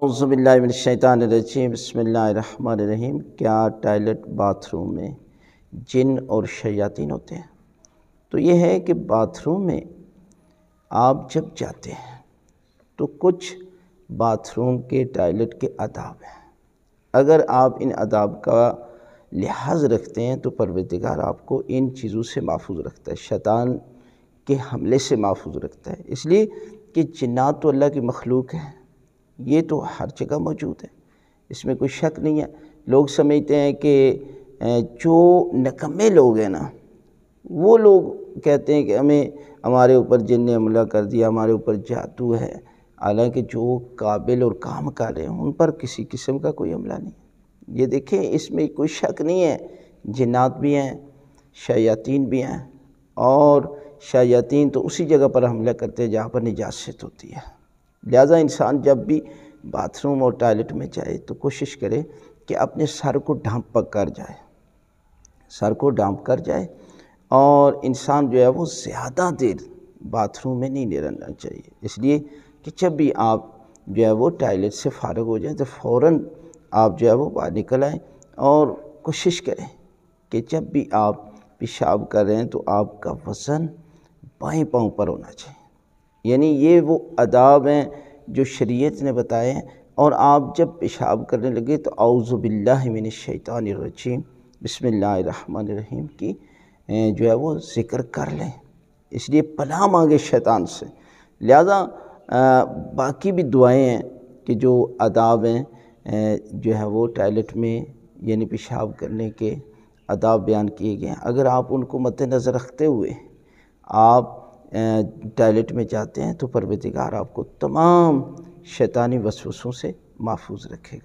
اعوذ باللہ من الشیطان الرجیم، بسم اللہ الرحمن الرحیم۔ کیا ٹوائلٹ باتھ روم میں جن اور شیاطین ہوتے ہیں؟ تو یہ ہے کہ باتھ روم میں آپ جب جاتے ہیں تو کچھ باتھ روم کے ٹوائلٹ کے آداب ہیں۔ اگر آپ ان آداب کا لحاظ رکھتے ہیں تو پروردگار آپ کو ان چیزوں سے محفوظ رکھتا ہے، شیطان کے حملے سے محفوظ رکھتا ہے۔ اس لیے کہ جنات تو اللہ کی مخلوق ہے، یہ تو ہر جگہ موجود ہے، اس میں کوئی شک نہیں ہے۔ لوگ سمجھتے ہیں کہ جو نکمے لوگ ہیں نا، وہ لوگ کہتے ہیں کہ ہمارے اوپر جن نے حملہ کر دیا، ہمارے اوپر جادو ہے، حالانکہ جو قابل اور کام کر ہیں ان پر کسی قسم کا کوئی حملہ نہیں ہے۔ یہ دیکھیں، اس میں کوئی شک نہیں ہے، جنات بھی ہیں، شیاطین بھی ہیں، اور شیاطین تو اسی جگہ پر حملہ کرتے ہیں جہاں پر نجاست ہوتی ہے۔ لہٰذا انسان جب بھی باتھ روم اور ٹوائلٹ میں جائے تو کوشش کرے کہ اپنے سر کو ڈھانپ کر جائے، اور انسان جو ہے وہ زیادہ دیر باتھ روم میں نہیں رہنا چاہیے۔ اس لیے کہ جب بھی آپ جو ہے وہ ٹوائلٹ سے فارغ ہو جائیں تو فوراً آپ جو ہے وہ باہر نکل آئیں، اور کوشش کریں کہ جب بھی آپ پیشاب کر رہے ہیں تو آپ کا وزن بائیں پاؤں پر ہونا چاہیے۔ یعنی یہ وہ آداب ہیں جو شریعت نے بتائے ہیں، اور آپ جب پیشاب کرنے لگے تو اعوذ باللہ من الشیطان الرجیم بسم اللہ الرحمن الرحیم کی جو ہے وہ ذکر کر لیں، اس لیے پناہ مانگے شیطان سے۔ لہذا باقی بھی دعائیں ہیں کہ جو آداب ہیں جو ہے وہ ٹوائلٹ میں یعنی پیشاب کرنے کے آداب بیان کیے گئے ہیں، اگر آپ ان کو مد نظر رکھتے ہوئے آپ ٹوائلٹ میں جاتے ہیں تو پروردگار آپ کو تمام شیطانی وسوسوں سے محفوظ رکھے گا۔